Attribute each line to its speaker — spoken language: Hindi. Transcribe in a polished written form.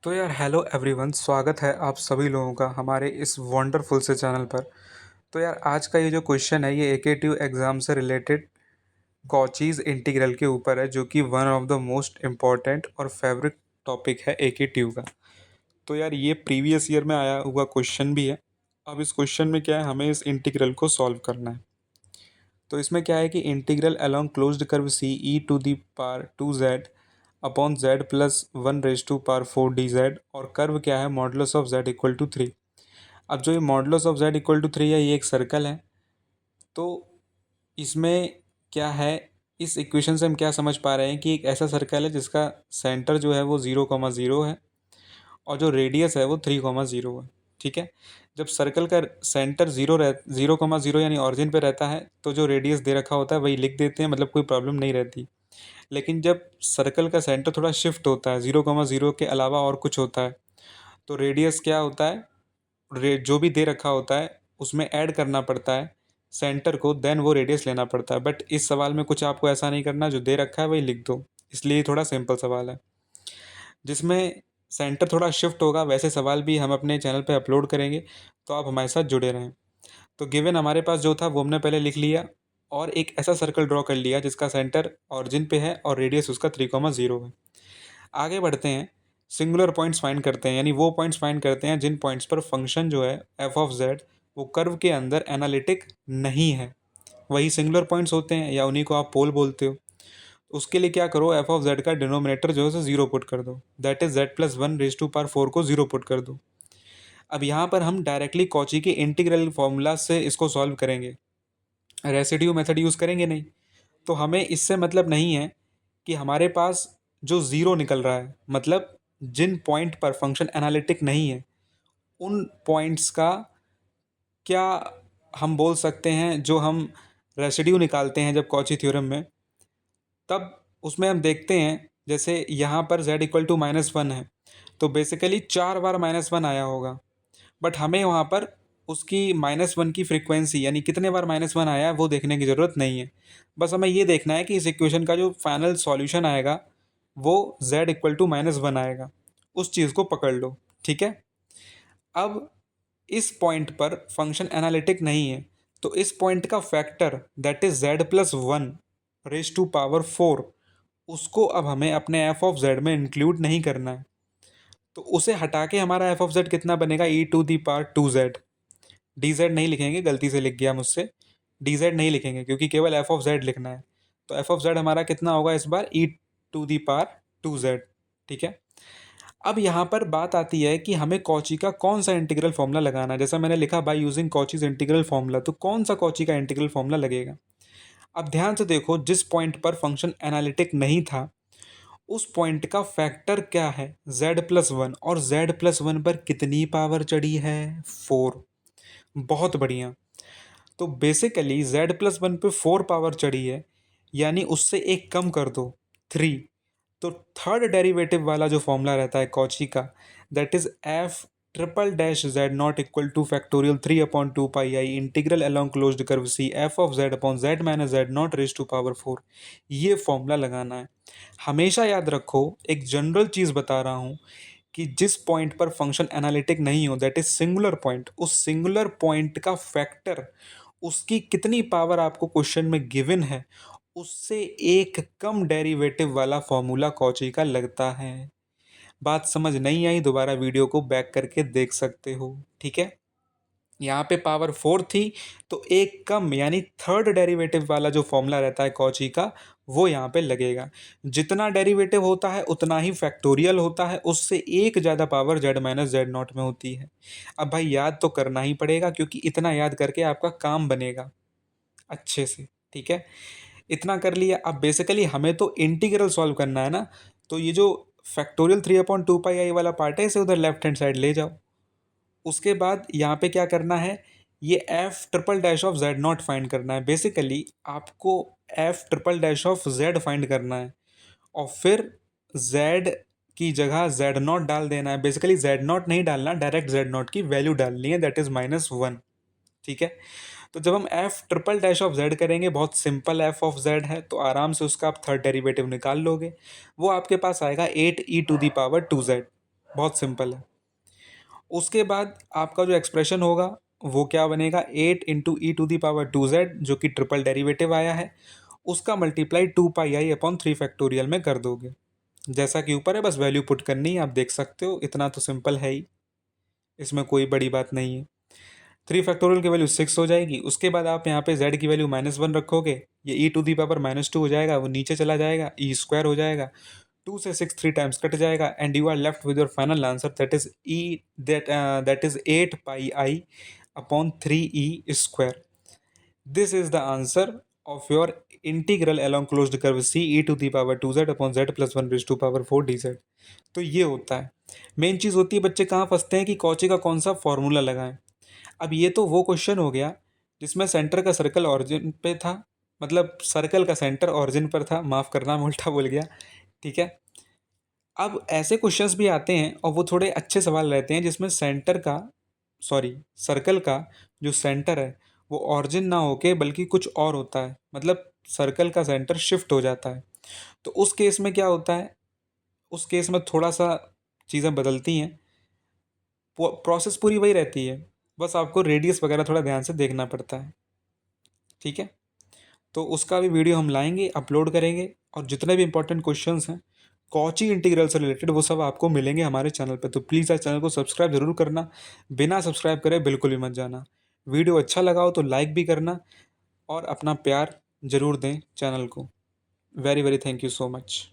Speaker 1: तो यार हेलो एवरीवन, स्वागत है आप सभी लोगों का हमारे इस वंडरफुल से चैनल पर। तो यार आज का ये जो क्वेश्चन है ये एकेटिव एग्ज़ाम से रिलेटेड कॉचीज़ इंटीग्रल के ऊपर है, जो कि one of the most important और फेवरेट टॉपिक है एकेटिव का। तो यार ये प्रीवियस ईयर में आया हुआ क्वेश्चन भी है। अब इस क्वेश्चन में क्या है, हमें इस इंटीग्रल को सॉल्व करना है। तो इसमें क्या है कि integral along closed curve C e to the power 2z upon z plus 1 raise to power 4 dz, और कर्व क्या है, modulus of z equal to 3। अब जो ये modulus of z equal to 3 है, ये एक सर्कल है। तो इसमें क्या है, इस इक्वेशन से हम क्या समझ पा रहे हैं कि एक ऐसा सर्कल है जिसका सेंटर जो है वो 0,0 है और जो रेडियस है वो 3,0 है। ठीक है। जब सर्कल का सेंटर 0,0 यानी ऑरिजिन पे रहता है तो जो रेडियस दे रखा होता है वही लिख देते हैं, मतलब कोई प्रॉब्लम नहीं रहती। लेकिन जब सर्कल का सेंटर थोड़ा शिफ्ट होता है, 0,0 के अलावा और कुछ होता है, तो रेडियस क्या होता है, जो भी दे रखा होता है उसमें ऐड करना पड़ता है सेंटर को, देन वो रेडियस लेना पड़ता है। बट इस सवाल में कुछ आपको ऐसा नहीं करना, जो दे रखा है वही लिख दो। इसलिए ये थोड़ा सिंपल सवाल है जिसमें सेंटर थोड़ा शिफ्ट होगा। वैसे सवाल भी हम अपने चैनल पे अपलोड करेंगे, तो आप हमारे साथ जुड़े रहें। तो गिवन हमारे पास जो था वो हमने पहले लिख लिया और एक ऐसा सर्कल ड्रॉ कर लिया जिसका सेंटर ऑरिजिन पे है और रेडियस उसका 3,0 है। आगे बढ़ते हैं, सिंगुलर पॉइंट्स फाइंड करते हैं, यानी वो पॉइंट्स फाइंड करते हैं जिन पॉइंट्स पर फंक्शन जो है एफ ऑफ जेड वो कर्व के अंदर एनालिटिक नहीं है। वही सिंगुलर पॉइंट्स होते हैं या उन्हीं को आप पोल बोलते हो। उसके लिए क्या करो, एफ ऑफ जेड का डिनोमिनेटर जो है उसे 0 पुट कर दो, that is z plus 1 raise to power 4 को 0 पुट कर दो। अब यहाँ पर हम डायरेक्टली कॉची के इंटीग्रल फॉर्मूला से इसको सॉल्व करेंगे, रेसिड्यू मेथड यूज़ करेंगे नहीं। तो हमें इससे मतलब नहीं है कि हमारे पास जो ज़ीरो निकल रहा है, मतलब जिन पॉइंट पर फंक्शन एनालिटिक नहीं है उन पॉइंट्स का क्या हम बोल सकते हैं, जो हम रेसिड्यू निकालते हैं जब कॉची थ्योरम में, तब उसमें हम देखते हैं जैसे यहाँ पर z इक्वल टू -1 है, तो बेसिकली 4 बार -1 आया होगा। बट हमें वहाँ पर उसकी -1 की फ्रीक्वेंसी, यानी कितने बार -1 आया है, वो देखने की ज़रूरत नहीं है। बस हमें ये देखना है कि इस इक्वेशन का जो फाइनल सॉल्यूशन आएगा वो z इक्वल टू -1 आएगा। उस चीज़ को पकड़ लो। ठीक है। अब इस पॉइंट पर फंक्शन एनालिटिक नहीं है, तो इस पॉइंट का factor that is z+1 raise to power 4, उसको अब हमें अपने एफ ऑफ जेड में इंक्लूड नहीं करना है। तो उसे हटा के हमारा एफ ऑफ जेड कितना बनेगा, e⁻²z। डी जेड नहीं लिखेंगे, गलती से लिख गया मुझसे, डी जेड नहीं लिखेंगे क्योंकि केवल एफ ऑफ जेड लिखना है। तो एफ ऑफ जेड हमारा कितना होगा इस बार, e⁻²z। ठीक है। अब यहाँ पर बात आती है कि हमें कॉची का कौन सा इंटीग्रल फॉर्मूला लगाना है। जैसा मैंने लिखा by using Cauchy's integral formula, तो कौन सा कॉची का इंटीग्रल फॉर्मूला लगेगा। अब ध्यान से देखो, जिस पॉइंट पर फंक्शन एनालिटिक नहीं था उस पॉइंट का फैक्टर क्या है, z+1, और z+1 पर कितनी पावर चढ़ी है, 4। बहुत बढ़िया। तो बेसिकली z+1 पे 4 पावर चढ़ी है, यानी उससे एक कम कर दो, 3। तो थर्ड डेरिवेटिव वाला जो फॉर्मूला रहता है कॉची का, that is f triple dash z not equal to factorial 3/2 pi i integral along closed curve C f of z upon z minus z not raise to power 4। ये फॉर्मूला लगाना है। हमेशा याद रखो, एक जनरल चीज़ बता रहा हूँ कि जिस पॉइंट पर फंक्शन एनालिटिक नहीं हो, दैट इज सिंगुलर पॉइंट, उस सिंगुलर पॉइंट का फैक्टर, उसकी कितनी पावर आपको क्वेश्चन में गिवन है, उससे एक कम डेरिवेटिव वाला फॉर्मूला कॉची का लगता है। बात समझ नहीं आई, दोबारा वीडियो को बैक करके देख सकते हो। ठीक है। यहाँ पे पावर 4 थी, तो एक कम यानी थर्ड डेरिवेटिव वाला जो फॉर्मूला रहता है कॉची का, वो यहाँ पे लगेगा। जितना डेरिवेटिव होता है उतना ही फैक्टोरियल होता है, उससे एक ज़्यादा पावर z-z0 में होती है। अब भाई याद तो करना ही पड़ेगा, क्योंकि इतना याद करके आपका काम बनेगा अच्छे से। ठीक है। इतना कर लिया। अब बेसिकली हमें तो इंटीग्रल सॉल्व करना है ना, तो ये जो फैक्टोरियल 3/2 पाई वाला पार्ट है इसे उधर लेफ्ट हैंड साइड ले जाओ। उसके बाद यहाँ पे क्या करना है, ये F triple dash of Z not find करना है। बेसिकली आपको F triple dash of Z find करना है और फिर जेड की जगह जेड नॉट डाल देना है। बेसिकली जेड नॉट नहीं डालना, डायरेक्ट जेड नॉट की वैल्यू डालनी है, दैट इज -1। ठीक है। तो जब हम F triple dash of Z करेंगे, बहुत सिंपल एफ ऑफ जेड है, तो आराम से उसका आप थर्ड डेरिवेटिव निकाल लोगे। वो आपके पास आएगा 8e⁻²z। बहुत सिंपल है। उसके बाद आपका जो एक्सप्रेशन होगा वो क्या बनेगा, 8 × e⁻²z जो कि ट्रिपल डेरिवेटिव आया है, उसका मल्टीप्लाई 2πi/3 में कर दोगे। जैसा कि ऊपर है, बस वैल्यू पुट करनी है, आप देख सकते हो, इतना तो सिंपल है ही, इसमें कोई बड़ी बात नहीं है। 3 फैक्टोरियल की वैल्यू 6 हो जाएगी। उसके बाद आप यहाँ पे z की वैल्यू -1 रखोगे, ये e⁻²- हो जाएगा, वो नीचे चला जाएगा, e² हो जाएगा, 2 से 6 3 टाइम्स कट जाएगा, and you are left with your final answer, that is 8πi/3e²। This is the answer of your integral along closed curve c e⁻²z/z+1⁴dz। तो ये होता है, मेन चीज़ होती है, बच्चे कहाँ फंसते हैं कि कॉची का कौन सा फॉर्मूला लगाएं। अब ये तो वो क्वेश्चन हो गया जिसमें सेंटर का सर्कल ऑरिजिन पे था, मतलब सर्कल का सेंटर ऑरिजिन पर था, माफ़ करना मैं उल्टा बोल गया, ठीक है। अब ऐसे क्वेश्चंस भी आते हैं और वो थोड़े अच्छे सवाल रहते हैं जिसमें सेंटर का, सॉरी, सर्कल का जो सेंटर है वो ऑरिजिन ना होके बल्कि कुछ और होता है, मतलब सर्कल का सेंटर शिफ्ट हो जाता है। तो उस केस में क्या होता है, उस केस में थोड़ा सा चीज़ें बदलती हैं, प्रोसेस पूरी वही रहती है, बस आपको रेडियस वगैरह थोड़ा ध्यान से देखना पड़ता है, ठीक है। तो उसका भी वीडियो हम लाएंगे, अपलोड करेंगे, और जितने भी इंपॉर्टेंट क्वेश्चंस हैं कॉची इंटीग्रल से रिलेटेड वो सब आपको मिलेंगे हमारे चैनल पे। तो प्लीज़ यार चैनल को सब्सक्राइब जरूर करना, बिना सब्सक्राइब करे बिल्कुल भी मत जाना। वीडियो अच्छा लगा हो तो लाइक भी करना, और अपना प्यार जरूर दें चैनल को। Very very thank you so much.